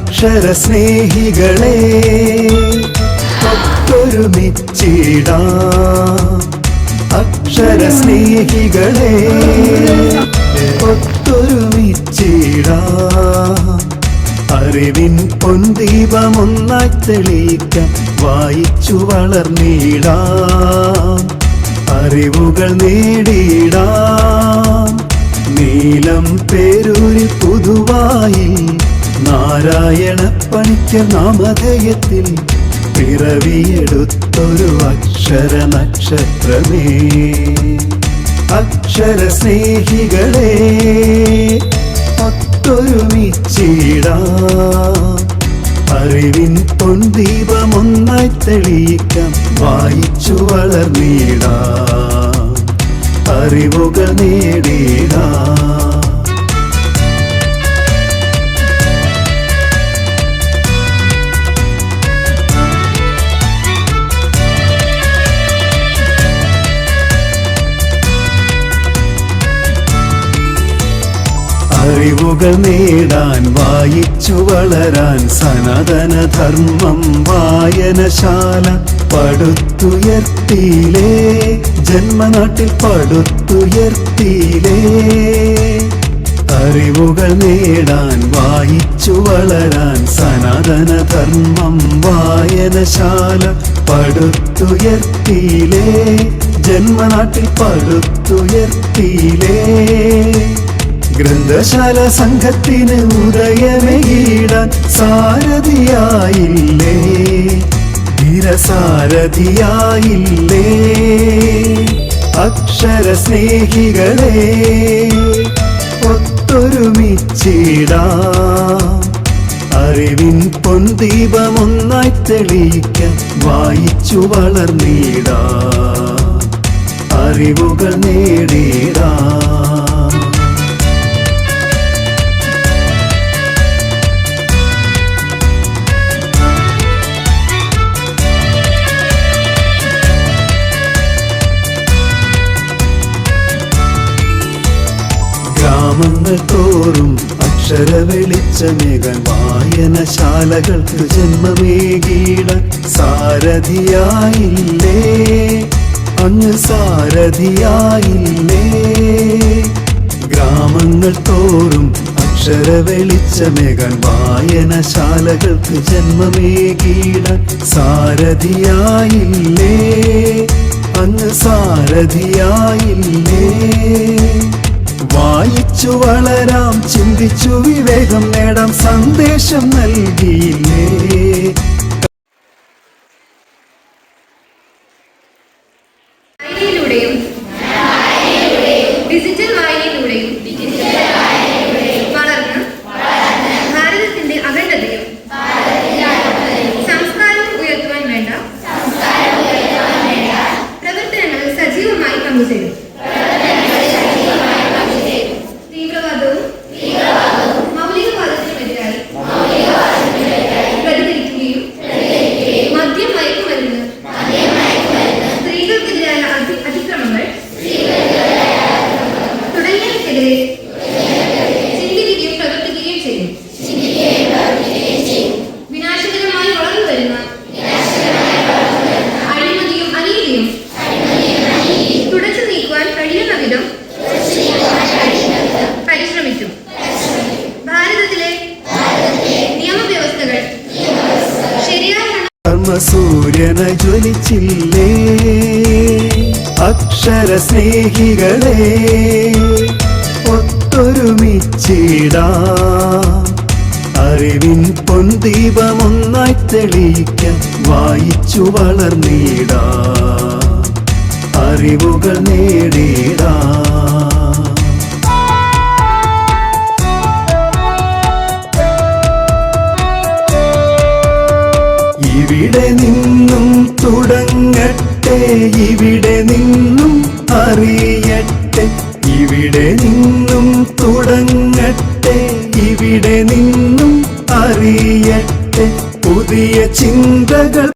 അക്ഷരസ്നേഹികളെ ഒത്തൊരുമിച്ചിടാം. അക്ഷരസ്നേഹികളെ ഒത്തൊരുമിച്ചിടാം. അറിവിൻ പൊൻദീപമൊന്നായി തെളിയിക്കാം. വായിച്ചു വളർന്നിടാം. അറിവുകൾ നേടിയിടാം. നീലം പേരൂരിൽ പുതുവായി നാരായണ പണിക്കർ നാമധേയത്തിൽ പിറവിയെടുത്തൊരു അക്ഷര നക്ഷത്രമേ. അക്ഷരസ്നേഹികളെ ഒത്തൊരുമിച്ചിടാം. അറിവിൻ പൊൻദീപമൊന്നായി തെളിയിക്കാം. വായിച്ചു വളർന്നിടാം. അറിവുകൾ നേടിടാം. അറിവുകൾ നേടാൻ വായിച്ചു വളരാൻ സനാതനധർമ്മം വായനശാല പടുത്തുയർത്തിയിലേ. ജന്മനാട്ടിൽ പടുത്തുയർത്തിയിലേ. അറിവുകൾ നേടാൻ വായിച്ചു വളരാൻ സനാതനധർമ്മം വായനശാല പടുത്തുയർത്തിയിലേ. ജന്മനാട്ടിൽ പടുത്തുയർത്തിയിലേ. ഗ്രന്ഥശാല സംഘത്തിന് ഉദയമേകിടാൻ സാരഥിയായില്ലേ. ധീരസാരഥിയായില്ലേ. അക്ഷരസ്നേഹികളെ ഒത്തൊരുമിച്ചിടാം. അറിവിൻ പൊൻദീപമൊന്നായി തെളിയിക്കാം. വായിച്ചു വളർന്നിടാം. അറിവുകൾ നേടിടാം. ഗ്രാമങ്ങൾ തോറും അക്ഷര വെളിച്ചമേകാൻ വായനശാലകൾക്ക് ജന്മമേകിടാൻ സാരഥിയായില്ലേ. അങ്ങ് സാരഥിയായില്ലേ. ഗ്രാമങ്ങൾ തോറും അക്ഷര വെളിച്ചമേകാൻ വായനശാലകൾക്ക് ജന്മമേകിടാൻ സാരഥിയായില്ലേ. അങ്ങ് സാരഥിയായില്ലേ. വായിച്ചു വളരാം. ചിന്തിച്ചു വിവേകം നേടാം. സന്ദേശം നൽകിയില്ലേ. ഡിജിറ്റൽ വായനയിലൂടെയും വളർന്ന് ഭാരതത്തിന്റെ അഖണ്ഡതയും സംസ്കാരവും ഉയർത്തുവാൻ വേണ്ട പ്രവർത്തനങ്ങളിൽ സജീവമായി പങ്കുചേരും. തീവ്രവാദവും മൗലികവാദത്തിനുമെതിരായി പ്രതികരിക്കുകയും മദ്യം, മയക്കുമരുന്ന്, സ്ത്രീകൾക്കെതിരായ അതിക്രമങ്ങൾ തുടങ്ങിയവയ്ക്കെതിരെ ചിന്തിക്കുകയും പ്രവർത്തിക്കുകയും ചെയ്യും. വിനാശകരമായി വളർന്നു വരുന്ന അഴിമതിയും അനീതിയും തുടച്ചു നീക്കുവാൻ കഴിയുന്ന വിധം പരിശ്രമിക്കും. ഭാരതത്തിലെ നിയമവ്യവസ്ഥകൾ ശരിയായ ധർമ്മസൂര്യന ജ്വലിച്ചില്ലേ. അക്ഷരസ്നേഹികളെ ഒത്തൊരുമിച്ചിടാം. അറിവിൻ പൊൻദീപമൊന്നായി തെളിയിക്കാം. വായിച്ചു വളർന്നിടാം. അറിവുകൾ നേടിടാം. ഇവിടെ നിന്നും തുടങ്ങട്ടെ. ഇവിടെ നിന്നും അറിയട്ടെ. ഇവിടെ നിന്നും തുടങ്ങട്ടെ. ഇവിടെ നിന്നും അറിയട്ടെ. പുതിയ ചിന്തകൾ